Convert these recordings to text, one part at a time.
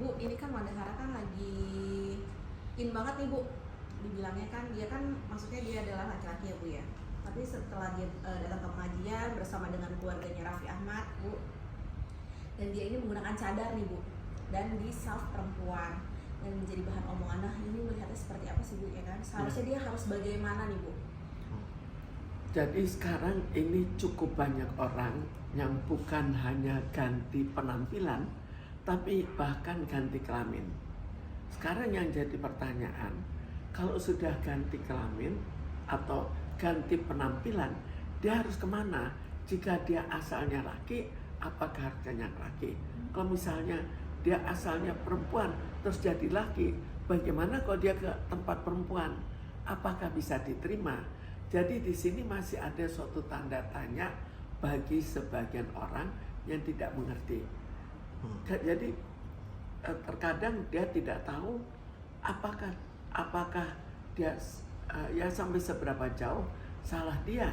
Bu, ini kan Wanda Hara kan lagi in banget nih Bu. Dibilangnya kan dia kan maksudnya dia adalah laki-laki ya Bu ya. Tapi setelah dia datang ke pengajian bersama dengan keluarganya Raffi Ahmad Bu, dan dia ini menggunakan cadar nih Bu, dan di self perempuan dan menjadi bahan omongan. Nah ini melihatnya seperti apa sih Bu ya kan? Seharusnya dia harus bagaimana nih Bu? Jadi sekarang ini cukup banyak orang yang bukan hanya ganti penampilan, tapi bahkan ganti kelamin. Sekarang yang jadi pertanyaan, kalau sudah ganti kelamin atau ganti penampilan, dia harus kemana? Jika dia asalnya laki, apakah harganya laki? Kalau misalnya dia asalnya perempuan, terus jadi laki, bagaimana kalau dia ke tempat perempuan? Apakah bisa diterima? Jadi di sini masih ada suatu tanda tanya bagi sebagian orang yang tidak mengerti. Jadi terkadang dia tidak tahu apakah dia ya sampai seberapa jauh salah dia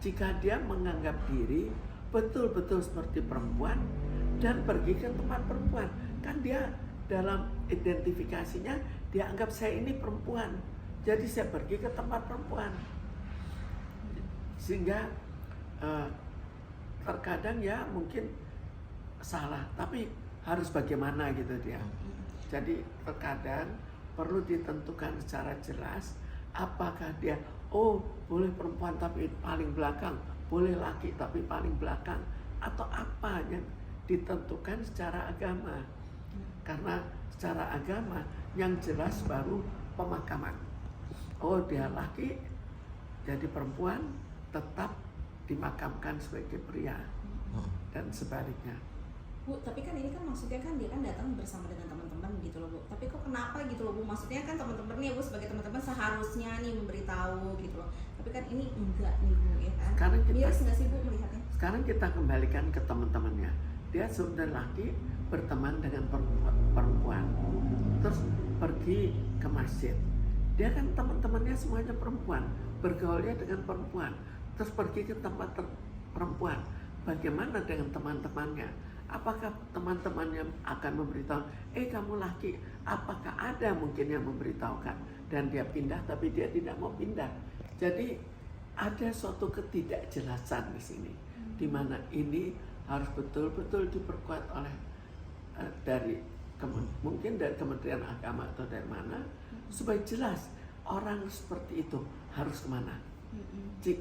jika dia menganggap diri betul-betul seperti perempuan dan pergi ke tempat perempuan. Kan dia dalam identifikasinya dia anggap saya ini perempuan, jadi saya pergi ke tempat perempuan. Sehingga terkadang ya mungkin salah, tapi harus bagaimana gitu dia. Jadi terkadang perlu ditentukan secara jelas apakah dia boleh perempuan tapi paling belakang, boleh laki tapi paling belakang, atau apa yang ditentukan secara agama. Karena secara agama yang jelas baru pemakaman. Dia laki jadi perempuan tetap dimakamkan sebagai pria dan sebaliknya. Bu, tapi kan ini kan maksudnya kan dia kan datang bersama dengan teman-teman gitu loh Bu. Tapi kok kenapa gitu loh Bu? Maksudnya kan teman-teman nih Bu, sebagai teman-teman seharusnya nih memberitahu gitu loh. Tapi kan ini enggak nih Bu ya kan. Miris nggak sih Bu melihatnya? Sekarang kita kembalikan ke teman-temannya. Dia sudah laki berteman dengan perempuan, terus pergi ke masjid. Dia kan teman-temannya semuanya perempuan, bergaulnya dengan perempuan, terus pergi ke tempat perempuan. Bagaimana dengan teman-temannya? Apakah teman-temannya akan memberitahu, kamu laki? Apakah ada mungkin yang memberitahukan? Dan dia pindah, tapi dia tidak mau pindah. Jadi ada suatu ketidakjelasan di sini, di mana ini harus betul-betul diperkuat oleh mungkin dari Kementerian Agama atau dari mana, supaya jelas orang seperti itu harus kemana.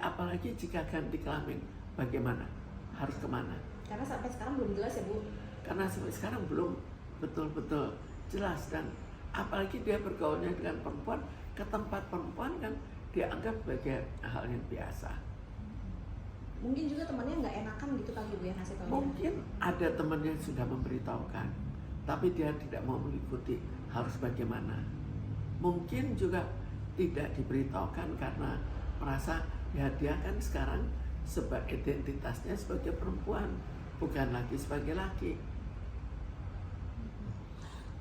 Apalagi jika ganti kelamin, bagaimana? Harus kemana? Karena sampai sekarang belum jelas ya Bu. Karena sampai sekarang belum betul-betul jelas, dan apalagi dia bergaulnya dengan perempuan, ke tempat perempuan kan dia anggap sebagai hal yang biasa. Mungkin juga temannya nggak enakan gitu kali Bu ya ngasih tahu. Mungkin ada temannya yang sudah memberitahukan, tapi dia tidak mau mengikuti harus bagaimana. Mungkin juga tidak diberitahukan karena merasa ya dia kan sekarang identitasnya sebagai perempuan, bukan lagi sebagai laki.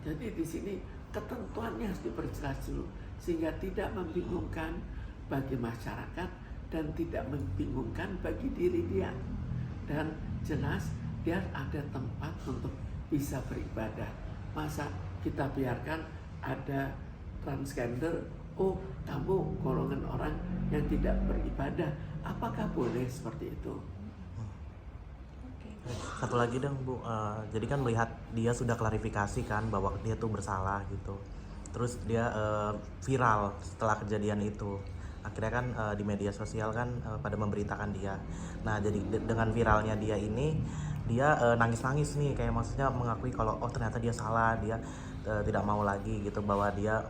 Jadi di sini ketentuannya harus diperjelas dulu sehingga tidak membingungkan bagi masyarakat dan tidak membingungkan bagi diri dia. Dan jelas dia ada tempat untuk bisa beribadah. Masa kita biarkan ada transgender, kamu golongan orang yang tidak beribadah, apakah boleh seperti itu? Satu lagi dong Bu, jadi kan melihat dia sudah klarifikasi kan bahwa dia tuh bersalah gitu, terus dia viral setelah kejadian itu. Akhirnya kan di media sosial kan pada memberitakan dia. Nah jadi dengan viralnya dia ini, dia nangis-nangis nih, kayak maksudnya mengakui kalau ternyata dia salah, dia tidak mau lagi gitu bahwa dia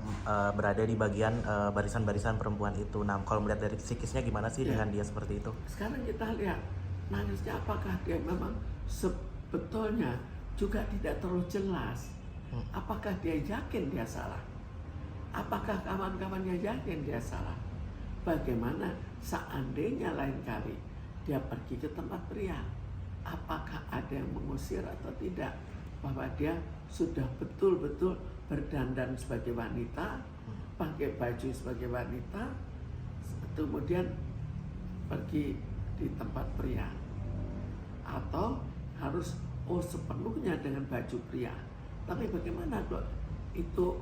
berada di bagian barisan-barisan perempuan itu. Nah kalau melihat dari psikisnya gimana sih dengan dia seperti itu? Sekarang kita lihat nangisnya, apakah dia memang sebetulnya juga tidak terlalu jelas. Apakah dia yakin dia salah? Apakah kawan-kawannya yakin dia salah? Bagaimana seandainya lain kali dia pergi ke tempat pria? Apakah ada yang mengusir atau tidak? Bahwa dia sudah betul-betul berdandan sebagai wanita, pakai baju sebagai wanita, kemudian pergi di tempat pria, atau harus sepenuhnya dengan baju pria. Tapi bagaimana kok itu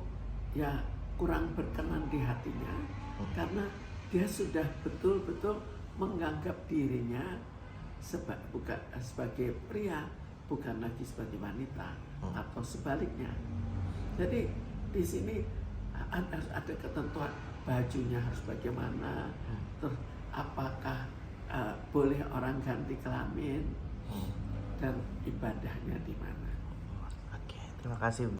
ya kurang berkenan di hatinya, karena dia sudah betul-betul menganggap dirinya bukan sebagai pria, bukan lagi sebagai wanita, atau sebaliknya. Jadi di sini harus ada ketentuan bajunya harus bagaimana, terus apakah boleh orang ganti kelamin, dan ibadahnya di mana. Oke, terima kasih.